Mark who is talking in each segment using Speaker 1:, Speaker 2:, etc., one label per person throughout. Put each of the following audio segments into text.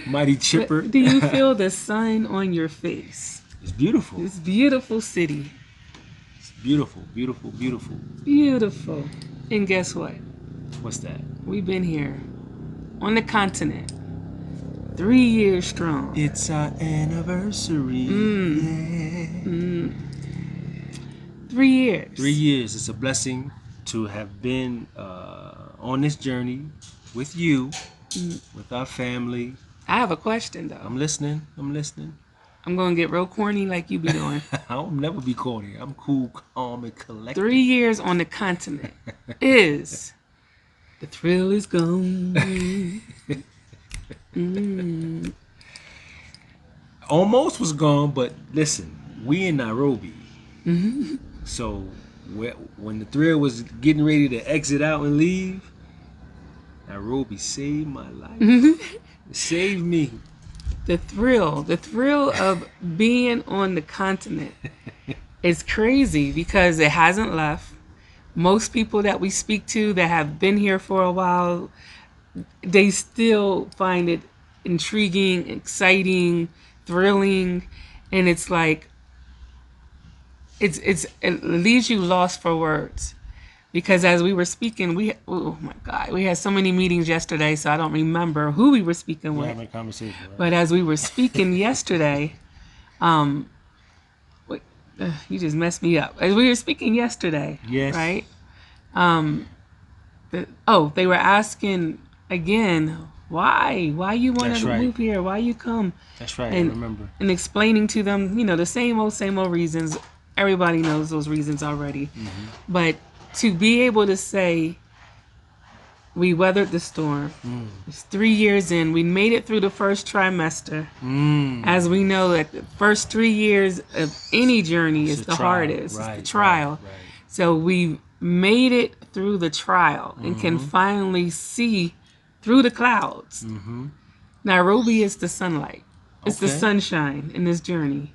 Speaker 1: mighty chipper.
Speaker 2: Do you feel the sun on your face?
Speaker 1: It's beautiful.
Speaker 2: This beautiful city.
Speaker 1: It's beautiful, beautiful, beautiful.
Speaker 2: Beautiful. And guess what?
Speaker 1: What's that?
Speaker 2: We've been here on the continent 3 years strong.
Speaker 1: It's our anniversary.
Speaker 2: Yeah. 3 years.
Speaker 1: 3 years. It's a blessing to have been on this journey with you, with our family.
Speaker 2: I have a question though.
Speaker 1: I'm listening.
Speaker 2: I'm gonna get real corny like you be doing.
Speaker 1: I'll never be corny. I'm cool, calm, and collected.
Speaker 2: 3 years on the continent is the thrill is gone.
Speaker 1: Almost was gone, but listen, we in Nairobi. So when the thrill was getting ready to exit out and leave, Nairobi saved my life. It saved me.
Speaker 2: The thrill of being on the continent is crazy because it hasn't left. Most people that we speak to that have been here for a while, they still find it intriguing, exciting, thrilling, and it's like it leaves you lost for words. Because as we were speaking, we had so many meetings yesterday, so I don't remember who we were speaking with.
Speaker 1: Having a conversation, right?
Speaker 2: But as we were speaking yesterday, you just messed me up. As we were speaking yesterday,
Speaker 1: yes,
Speaker 2: right? They were asking again, why you want to move here? Why you come?
Speaker 1: That's right.
Speaker 2: And,
Speaker 1: I remember. And
Speaker 2: explaining to them, the same old reasons. Everybody knows those reasons already, but to be able to say we weathered the storm. It's 3 years in. We made it through the first trimester. As we know that the first 3 years of any journey is the hardest. It's the trial. Right. So we made it through the trial and can finally see through the clouds. Nairobi is the sunlight. It's the sunshine in this journey.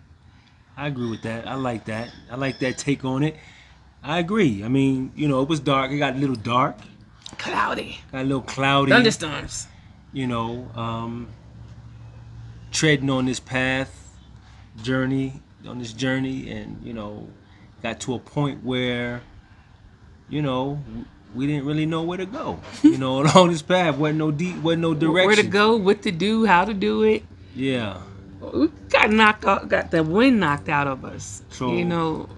Speaker 1: I agree with that. I like that. I like that take on it. I agree. I mean, it was dark. It got a little dark.
Speaker 2: Cloudy.
Speaker 1: Got a little cloudy.
Speaker 2: Thunderstorms.
Speaker 1: Treading on this journey, and, got to a point where, we didn't really know where to go. Along this path, wasn't no direction.
Speaker 2: Where to go, what to do, how to do it.
Speaker 1: Yeah.
Speaker 2: We got the wind knocked out of us.
Speaker 1: True.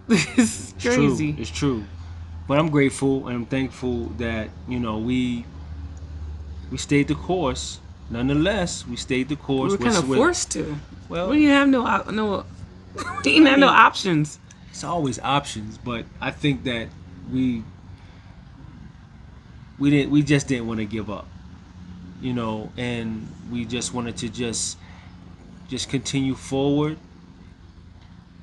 Speaker 2: It's crazy.
Speaker 1: It's true. But I'm grateful and I'm thankful that, we stayed the course. Nonetheless, we stayed the course.
Speaker 2: We were kind of forced to.
Speaker 1: Well,
Speaker 2: we didn't have no options.
Speaker 1: It's always options, but I think that we just didn't want to give up. And we just wanted to just continue forward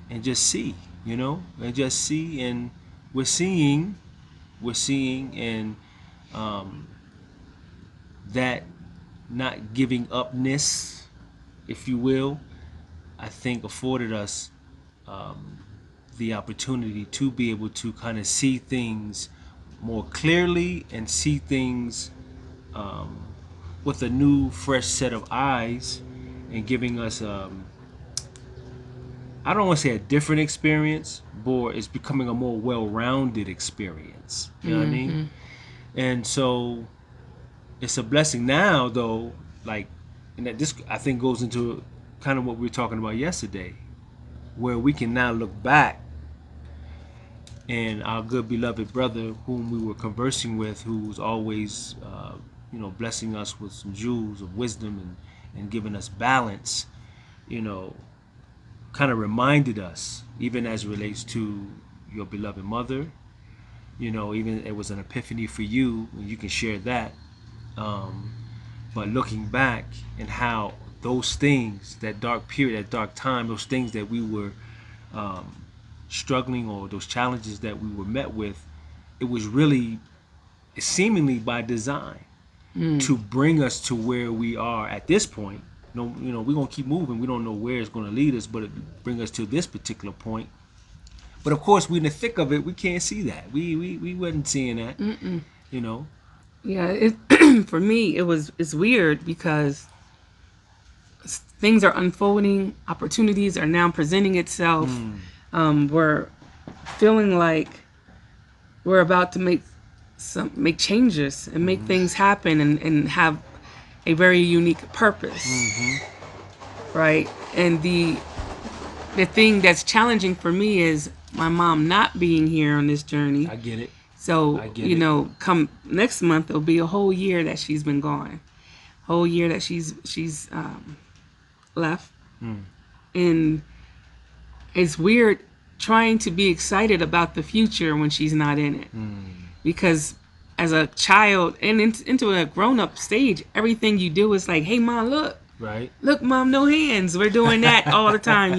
Speaker 1: and just see. And just see, and we're seeing, and that not giving upness, if you will, I think afforded us the opportunity to be able to kind of see things more clearly and see things with a new, fresh set of eyes, and giving us I don't want to say a different experience, but it's becoming a more well-rounded experience. You know what I mean? And so it's a blessing now, though, and that this, I think, goes into kind of what we were talking about yesterday, where we can now look back, and our good beloved brother whom we were conversing with, who's always, blessing us with some jewels of wisdom and giving us balance, kind of reminded us, even as it relates to your beloved mother, even it was an epiphany for you, and you can share that. But looking back and how those things, that dark period, that dark time, those things that we were struggling, or those challenges that we were met with, it was really seemingly by design to bring us to where we are at this point. We're gonna keep moving. We don't know where it's gonna lead us, but it bring us to this particular point. But of course, we're in the thick of it. We can't see that. We wasn't seeing that.
Speaker 2: Yeah, it, for me, it's weird because things are unfolding, opportunities are now presenting itself. We're feeling like we're about to make changes and make things happen and have a very unique purpose, right? And the thing that's challenging for me is my mom not being here on this journey.
Speaker 1: I get it.
Speaker 2: So,
Speaker 1: I get it.
Speaker 2: come next month, it'll be a whole year that she's been gone. Whole year that she's left. And it's weird trying to be excited about the future when she's not in it. Because as a child and into a grown-up stage, everything you do is like, hey, Mom, look.
Speaker 1: Right.
Speaker 2: Look, Mom, no hands. We're doing that all the time,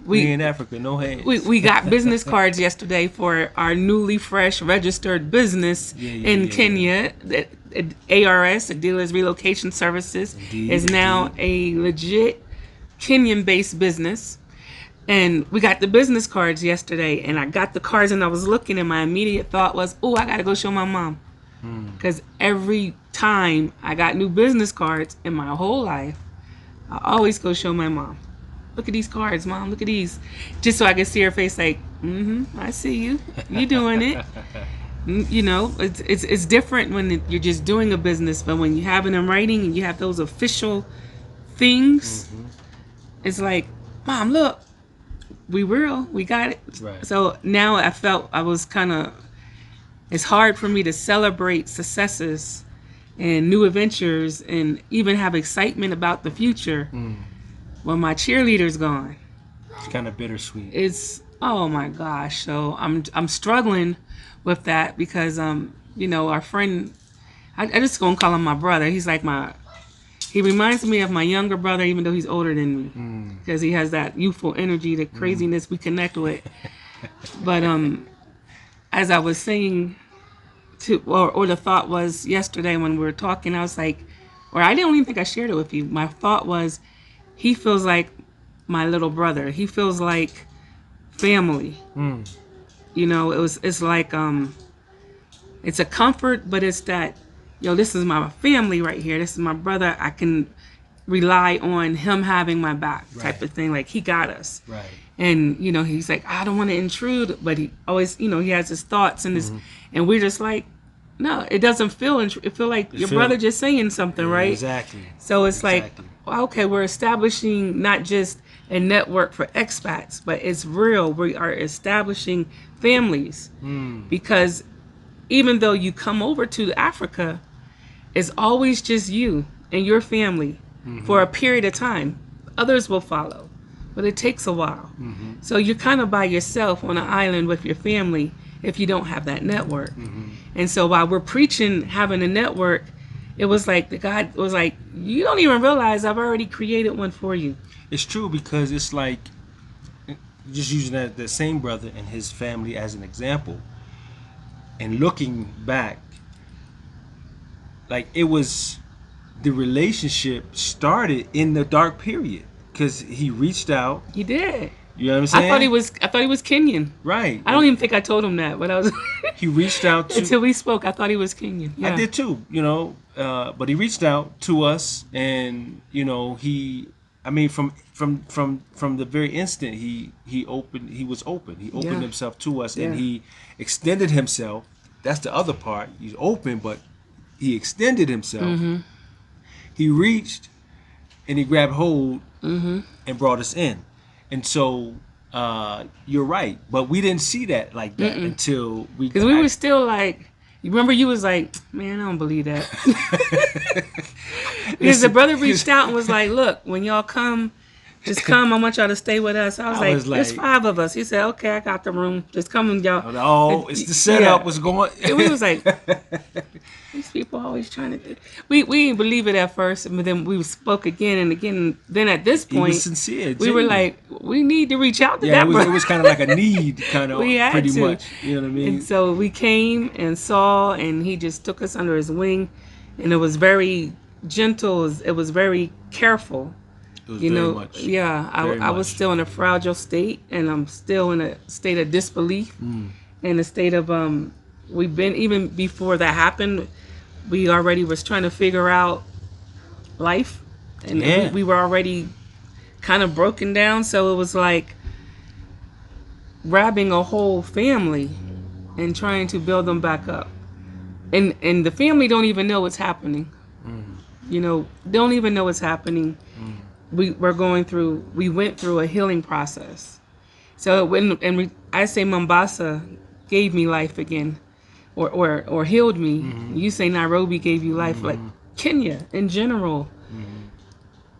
Speaker 1: We in Africa, no hands.
Speaker 2: We got business cards yesterday for our newly fresh registered business in Kenya. The ARS, Adila's Relocation Services, is now a legit Kenyan-based business. And we got the business cards yesterday, and I got the cards and I was looking, and my immediate thought was, oh, I got to go show my mom. Because every time I got new business cards in my whole life, I always go show my mom. Look at these cards, Mom. Look at these. Just so I can see her face like, I see you. You doing it. It's different when you're just doing a business, but when you have it in writing and you have those official things, it's like, Mom, look, we got it.
Speaker 1: Right.
Speaker 2: So now I felt I was it's hard for me to celebrate successes and new adventures and even have excitement about the future when my cheerleader's gone.
Speaker 1: It's kind of bittersweet.
Speaker 2: It's, oh my gosh. So I'm struggling with that because our friend, I just gonna call him my brother. He's like he reminds me of my younger brother, even though he's older than me, because he has that youthful energy, the craziness we connect with. But as I was saying, or the thought was yesterday when we were talking, I was like, or I didn't even think I shared it with you. My thought was, he feels like my little brother. He feels like family. It's like it's a comfort, but it's that, this is my family right here. This is my brother. I can rely on him having my back, type of thing. Like, he got us.
Speaker 1: Right.
Speaker 2: And he's like, I don't want to intrude, but he always, he has his thoughts and his, and we're just like, no, it doesn't feel. It feel like your brother just saying something, right?
Speaker 1: Exactly.
Speaker 2: So it's like, okay, we're establishing not just a network for expats, but it's real. We are establishing families because even though you come over to Africa, it's always just you and your family for a period of time. Others will follow, but it takes a while. So you're kind of by yourself on an island with your family if you don't have that network. And so while we're preaching having a network, it was like the God was like, you don't even realize I've already created one for you.
Speaker 1: It's true, because it's like, just using that same brother and his family as an example, and looking back, like, it was, the relationship started in the dark period because he reached out.
Speaker 2: He did.
Speaker 1: You know what I'm saying?
Speaker 2: I thought he was Kenyan.
Speaker 1: Right.
Speaker 2: I don't even think I told him that, but I was.
Speaker 1: He reached out to.
Speaker 2: Until we spoke, I thought he was Kenyan. Yeah.
Speaker 1: I did too. But he reached out to us, and from the very instant he was open. He opened himself to us, and he extended himself. That's the other part. He's open, but he extended himself. He reached, and he grabbed hold and brought us in. And so you're right, but we didn't see that like that until
Speaker 2: because we were still like, you remember, you was like, man, I don't believe that. Because the brother reached out and was like, look, when y'all come, just come. I want y'all to stay with us. I was like, there's 5 of us. He said, okay, I got the room. Just come and y'all.
Speaker 1: Oh, it's the setup. What's going?
Speaker 2: And we was like, these people always trying to. We didn't believe it at first, but then we spoke again and again. Then at this point,
Speaker 1: he was sincere.
Speaker 2: We were like, we need to reach out to that.
Speaker 1: It was kind of like a need, kind of. We had pretty to. Much. You know what I mean?
Speaker 2: And so we came and saw, and he just took us under his wing, and it was very gentle. It was very careful.
Speaker 1: It was very much.
Speaker 2: Yeah, I was still in a fragile state, and I'm still in a state of disbelief, in a state of we've been, even before that happened, we already was trying to figure out life, and
Speaker 1: Yeah.
Speaker 2: we were already kind of broken down. So it was like grabbing a whole family and trying to build them back up. And the family don't even know what's happening. You know, don't even know what's happening. We went through a healing process. So I say Mombasa gave me life again, or healed me. You say Nairobi gave you life. Like Kenya in general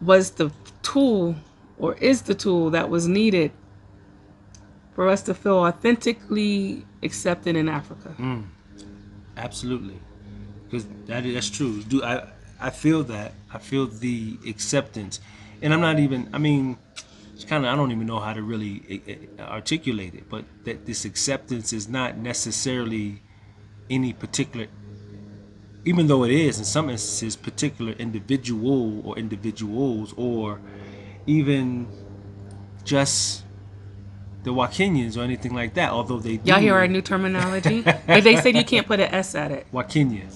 Speaker 2: was the tool, or is the tool that was needed for us to feel authentically accepted in Africa.
Speaker 1: Absolutely, because that's true. I feel that. I feel the acceptance, and I'm not even. I mean, it's kind of, I don't even know how to really articulate it, but that this acceptance is not necessarily any particular, even though it is in some instances particular individual or individuals, or even just the Wakenyans or anything like that. Although they do.
Speaker 2: Y'all hear our new terminology? They said you can't put an S at it.
Speaker 1: Wakenya.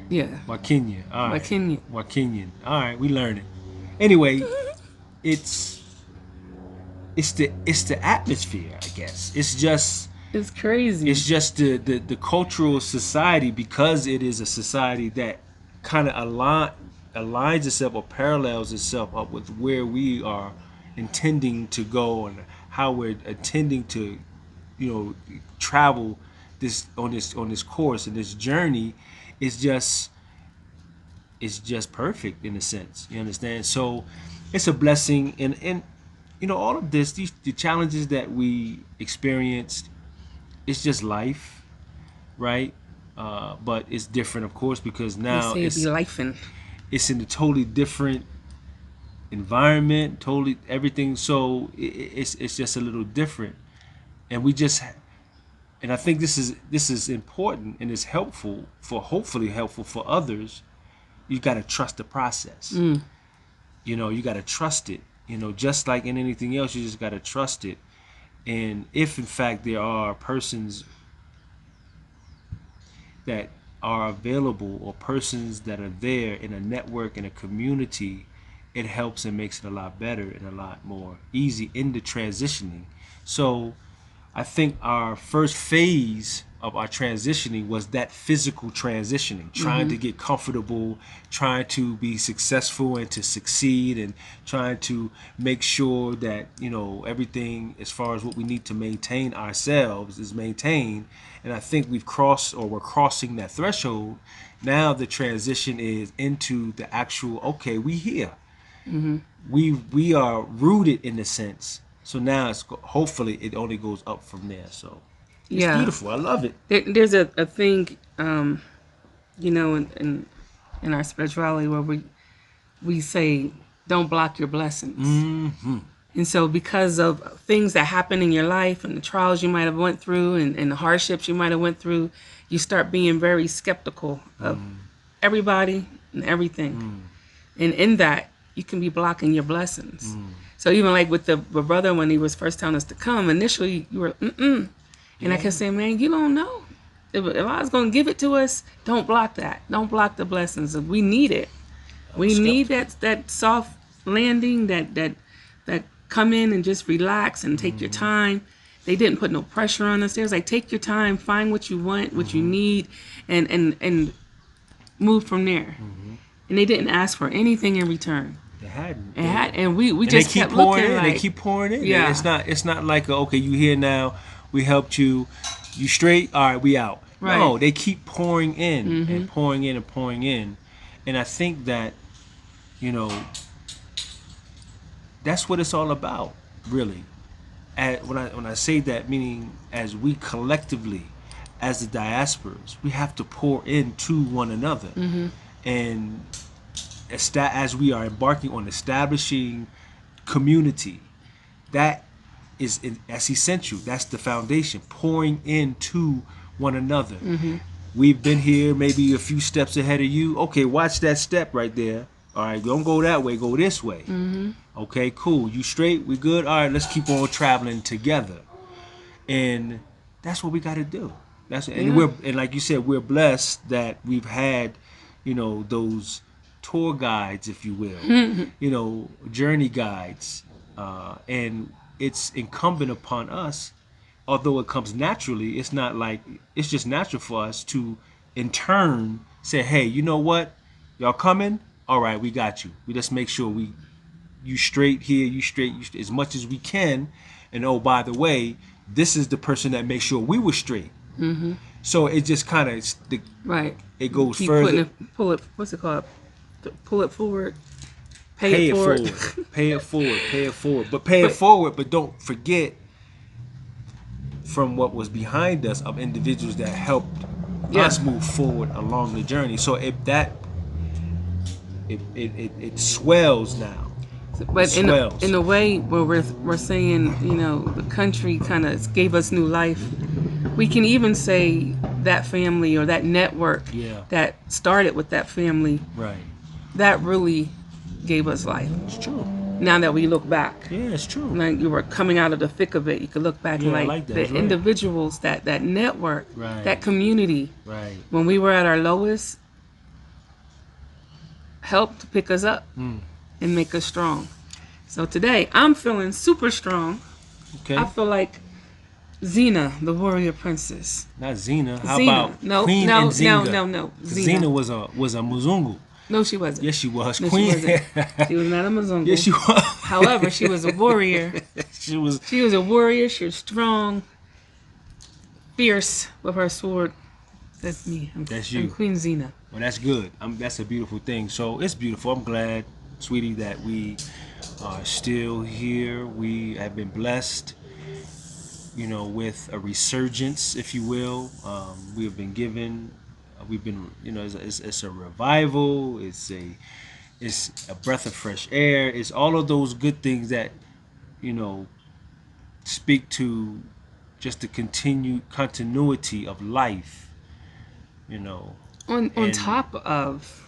Speaker 2: Yeah.
Speaker 1: Wakenya. All right.
Speaker 2: Wakenya.
Speaker 1: Wakenyan. All right, we learning. Anyway, it's the atmosphere, I guess.
Speaker 2: It's crazy.
Speaker 1: It's just the cultural society, because it is a society that kind of aligns itself or parallels itself up with where we are intending to go, and how we're intending to, travel on this course and this journey. It's just perfect in a sense. You understand? So it's a blessing, and all of the challenges that we experienced, it's just life, right? But it's different, of course, because now it's in a totally different environment, totally everything. So it's just a little different, and I think this is important, and it's hopefully helpful for others. You got to trust the process. You got to trust it. Just like in anything else, you just got to trust it. And if in fact there are persons that are available, or persons that are there in a network, in a community, it helps and makes it a lot better and a lot more easy in the transitioning. So I think our first phase of our transitioning was that physical transitioning, trying to get comfortable, trying to be successful and to succeed, and trying to make sure that everything as far as what we need to maintain ourselves is maintained. And I think we're crossing that threshold. Now the transition is into the actual, okay, we here. We are rooted in a sense. So now hopefully it only goes up from there. So it's beautiful. I love it.
Speaker 2: There's a thing, in our spirituality, where we say, don't block your blessings. And so because of things that happen in your life, and the trials you might have went through, and the hardships you might have went through, you start being very skeptical of everybody and everything. And in that, you can be blocking your blessings. So even like with the brother, when he was first telling us to come, initially you were, And I kept saying, man, you don't know. If I was going to give it to us, don't block that. Don't block the blessings. We need it. We need that soft landing, that come in and just relax and take your time. They didn't put no pressure on us. They was like, take your time, find what you want, what you need, and move from there. And they didn't ask for anything in return.
Speaker 1: They hadn't.
Speaker 2: And we just kept
Speaker 1: pouring
Speaker 2: looking
Speaker 1: in.
Speaker 2: like,
Speaker 1: They keep pouring in.
Speaker 2: Yeah.
Speaker 1: It's not like, okay, you here now, we helped you, you straight, all right, we out.
Speaker 2: Right.
Speaker 1: No, they keep pouring in and pouring in and pouring in. And I think that, that's what it's all about, really. When I say that, meaning as we collectively, as the diasporas, we have to pour into one another. And as we are embarking on establishing community, that's essential. That's the foundation. Pouring into one another. We've been here maybe a few steps ahead of you. Okay, watch that step right there. All right, don't go that way, go this way. Okay, cool. You straight, we good? All right, let's keep on traveling together. And that's what we got to do. And like you said, we're blessed that we've had those tour guides, if you will, journey guides, and it's incumbent upon us. Although it comes naturally, it's not like it's just natural for us to, in turn, say, "Hey, you know what? Y'all coming? All right, we got you. We just make sure you straight here, you straight, as much as we can. And oh, by the way, this is the person that makes sure we were straight." So it just kind of
Speaker 2: Right.
Speaker 1: it goes
Speaker 2: Keep
Speaker 1: further.
Speaker 2: pull it. What's it called? Pull it forward.
Speaker 1: Pay it forward. Pay it forward. Pay it forward. But pay it forward. But don't forget from what was behind us of individuals that helped us move forward along the journey. So if that it swells now.
Speaker 2: But in a way where we're saying, the country kind of gave us new life, we can even say that family or that network that started with that family,
Speaker 1: right,
Speaker 2: that really gave us life.
Speaker 1: It's true.
Speaker 2: Now that we look back.
Speaker 1: Yeah, it's true.
Speaker 2: Like you were coming out of the thick of it, you could look back and
Speaker 1: like that.
Speaker 2: The
Speaker 1: Right.
Speaker 2: individuals, that network,
Speaker 1: right,
Speaker 2: that community,
Speaker 1: right,
Speaker 2: when we were at our lowest, helped pick us up and make us strong. So today, I'm feeling super strong.
Speaker 1: Okay.
Speaker 2: I feel like Xena, the warrior princess.
Speaker 1: Not Xena. How
Speaker 2: Xena.
Speaker 1: about Queen Nzinga?
Speaker 2: No.
Speaker 1: Xena was a Muzungu.
Speaker 2: No, she wasn't.
Speaker 1: Yes, she was.
Speaker 2: No,
Speaker 1: Queen.
Speaker 2: she wasn't. She was not a Muzungu.
Speaker 1: Yes, she was.
Speaker 2: However, she was a warrior.
Speaker 1: She was
Speaker 2: a warrior. She was strong, fierce with her sword. That's me.
Speaker 1: That's you.
Speaker 2: I'm Queen Xena.
Speaker 1: Well, that's good. That's a beautiful thing. So it's beautiful. I'm glad, sweetie, that we are still here. We have been blessed, with a resurgence, if you will. We have been given. We've been, it's a revival. It's a breath of fresh air. It's all of those good things that, speak to just the continuity of life.
Speaker 2: On top of,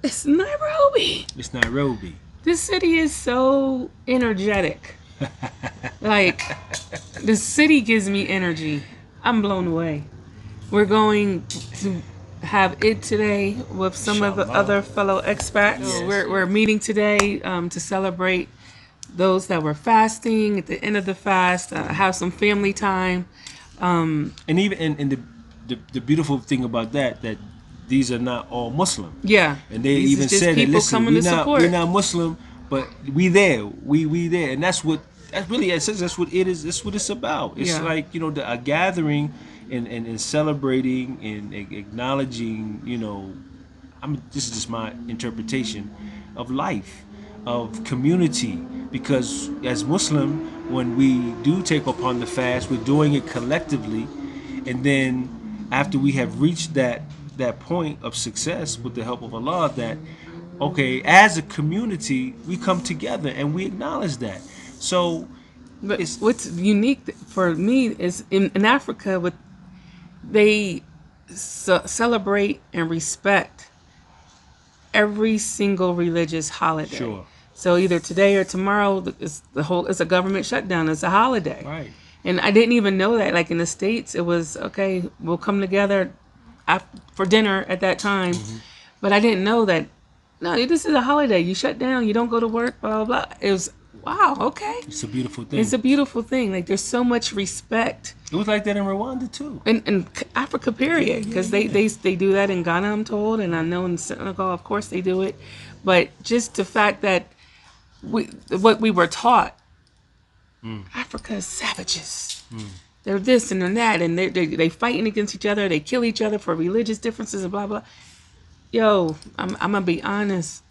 Speaker 2: it's Nairobi.
Speaker 1: It's Nairobi.
Speaker 2: This city is so energetic. Like, the city gives me energy. I'm blown away. We're going to have it today with some of the other fellow expats.
Speaker 1: Yes.
Speaker 2: We're meeting today to celebrate those that were fasting at the end of the fast, have some family time.
Speaker 1: And even and the beautiful thing about that these are not all Muslim.
Speaker 2: Yeah.
Speaker 1: And they even said that, listen, we're not Muslim, but we there. We there. And that's what it is. That's what it's about. It's like, a gathering and celebrating and acknowledging, this is just my interpretation of life, of community. Because as Muslim, when we do take upon the fast, we're doing it collectively. And then after we have reached that point of success with the help of Allah, that, okay, as a community, we come together and we acknowledge that. So,
Speaker 2: but what's unique for me is in Africa, they celebrate and respect every single religious holiday.
Speaker 1: Sure.
Speaker 2: So either today or tomorrow, it's a government shutdown. It's a holiday.
Speaker 1: Right.
Speaker 2: And I didn't even know that. Like in the States, it was, okay, we'll come together for dinner at that time. Mm-hmm. But I didn't know that, no, this is a holiday. You shut down. You don't go to work, blah, blah, blah. It was, wow, okay.
Speaker 1: It's a beautiful thing.
Speaker 2: It's a beautiful thing. Like, there's so much respect.
Speaker 1: It was like that in Rwanda, too.
Speaker 2: In Africa, period. Because they do that in Ghana, I'm told. And I know in Senegal, of course, they do it. But just the fact that what we were taught, Africa is savages. They're this and they're that, and they fighting against each other. They kill each other for religious differences and blah blah. Yo, I'm gonna be honest.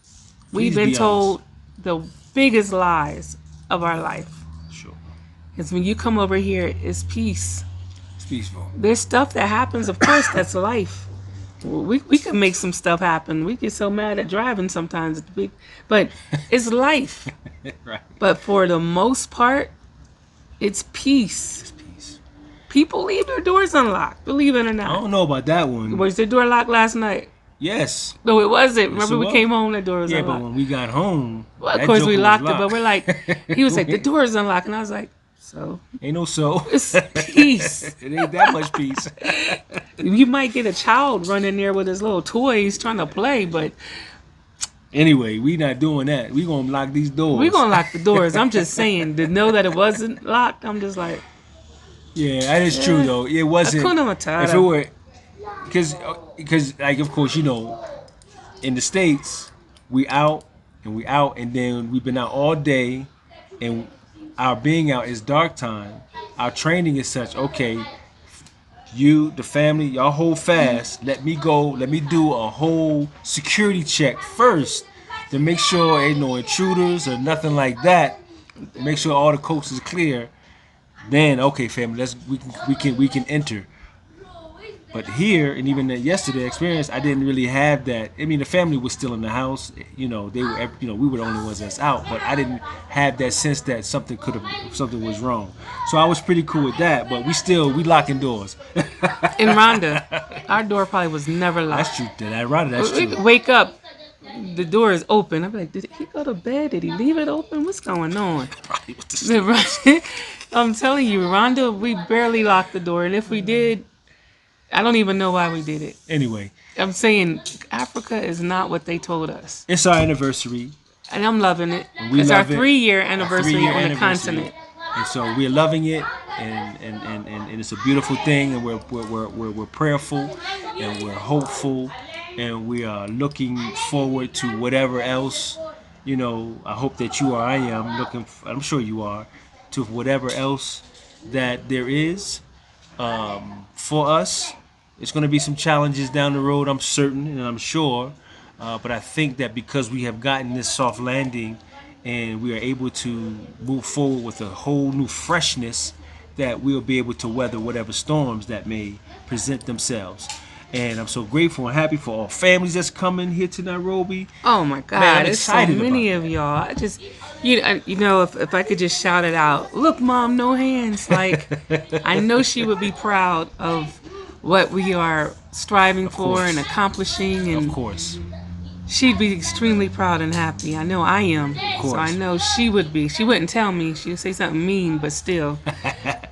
Speaker 2: We've been told the biggest lies of our life.
Speaker 1: Sure.
Speaker 2: Because when you come over here, it's peace.
Speaker 1: It's peaceful.
Speaker 2: There's stuff that happens, of course. That's life. We can make some stuff happen. We get so mad at driving sometimes, but it's life.
Speaker 1: Right.
Speaker 2: But for the most part, it's peace.
Speaker 1: It's peace.
Speaker 2: People leave their doors unlocked, believe it or not.
Speaker 1: I don't know about that one.
Speaker 2: Was the door locked last night?
Speaker 1: Yes.
Speaker 2: No, it wasn't.
Speaker 1: Yes,
Speaker 2: Remember, we came home, the door was unlocked.
Speaker 1: Yeah, but when we got home,
Speaker 2: well, of course we locked it, but we're like, he was like, the door is unlocked. And I was like, So
Speaker 1: Ain't no so.
Speaker 2: it's peace.
Speaker 1: It ain't that much peace.
Speaker 2: You might get a child running there with his little toys trying to play, but
Speaker 1: Anyway, we not doing that. We gonna lock these doors.
Speaker 2: we're gonna lock the doors. I'm just saying, to know that it wasn't locked, I'm just like,
Speaker 1: Yeah, that is true though. It wasn't.
Speaker 2: Hakuna Matata.
Speaker 1: If it were, because like of course in the States we out and then we've been out all day, and our being out is dark time. Our training is such. Okay, you, the family, y'all hold fast. Let me go. Let me do a whole security check first to make sure ain't no intruders or nothing like that. Make sure all the coast is clear. Then okay, family, we can enter. But here, and even yesterday experience, I didn't really have that. I mean, the family was still in the house. They were, we were the only ones that's out. But I didn't have that sense that something was wrong. So I was pretty cool with that. But we locking doors.
Speaker 2: in Rwanda, our door probably was never locked.
Speaker 1: That's true. That's
Speaker 2: We
Speaker 1: true.
Speaker 2: wake up, the door is open. I'm like, did he go to bed? Did he leave it open? What's going on? I'm telling you, Rhonda, we barely locked the door, and if we did, I don't even know why we did it.
Speaker 1: Anyway,
Speaker 2: I'm saying Africa is not what they told us,
Speaker 1: it's our anniversary.
Speaker 2: and I'm loving it.
Speaker 1: We
Speaker 2: It's our
Speaker 1: love it.
Speaker 2: 3-year anniversary
Speaker 1: 3-year
Speaker 2: on the
Speaker 1: anniversary.
Speaker 2: continent.
Speaker 1: And so we're loving it, and it's a beautiful thing, and we're prayerful, and we're hopeful, and we are looking forward to whatever else. I hope that you are. I am looking. I'm sure you are, to whatever else that there is for us. It's going to be some challenges down the road, I'm certain, and I'm sure. But I think that because we have gotten this soft landing and we are able to move forward with a whole new freshness, that we'll be able to weather whatever storms that may present themselves. And I'm so grateful and happy for all families that's coming here to Nairobi.
Speaker 2: Oh my God,
Speaker 1: Man, I'm
Speaker 2: there's so
Speaker 1: excited
Speaker 2: many
Speaker 1: about
Speaker 2: of y'all. I just, if I could just shout it out, look, Mom, no hands. Like, I know she would be proud of what we are striving for
Speaker 1: course.
Speaker 2: and accomplishing, and
Speaker 1: Of course.
Speaker 2: she'd be extremely proud and happy. I know I am.
Speaker 1: course.
Speaker 2: So I know she would be. She wouldn't tell me. She would say something mean, but still,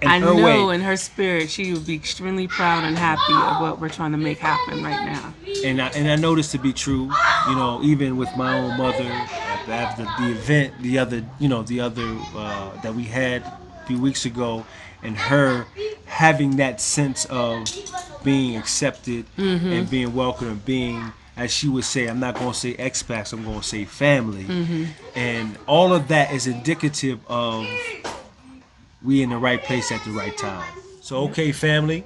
Speaker 1: In
Speaker 2: I
Speaker 1: her
Speaker 2: know
Speaker 1: way.
Speaker 2: in her spirit she would be extremely proud and happy of what we're trying to make happen right now.
Speaker 1: And I know this to be true, even with my own mother after the event, the other that we had a few weeks ago, and her having that sense of being accepted and being welcome and being, as she would say, I'm not going to say expats, I'm going to say family. And all of that is indicative of we in the right place at the right time. So, okay, family,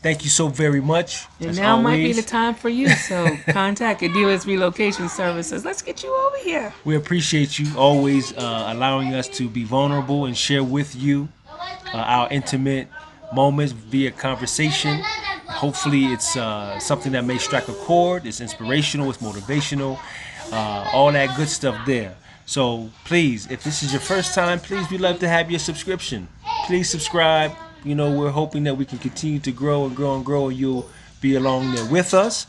Speaker 1: thank you so very much.
Speaker 2: And
Speaker 1: as
Speaker 2: now might be
Speaker 1: always.
Speaker 2: the time for you. So contact Adilah's Relocation Services. Let's get you over here.
Speaker 1: We appreciate you always allowing us to be vulnerable and share with you our intimate moments via conversation. Hopefully it's something that may strike a chord. It's inspirational, it's motivational, all that good stuff there. So please, if this is your first time, please, we'd love to have your subscription. Please subscribe. We're hoping that we can continue to grow and grow and grow, and you'll be along there with us.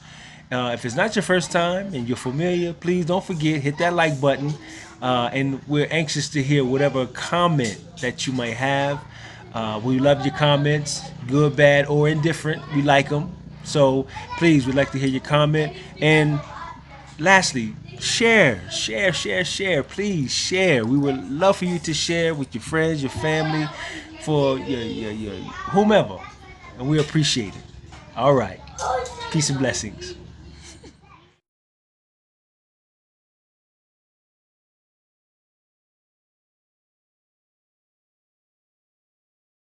Speaker 1: If it's not your first time and you're familiar, please don't forget, hit that like button. And we're anxious to hear whatever comment that you might have. We love your comments, good, bad, or indifferent. We like them. So please, we'd like to hear your comment. And lastly, share. Please share. We would love for you to share with your friends, your family, for your whomever. And we appreciate it. All right. Peace and blessings.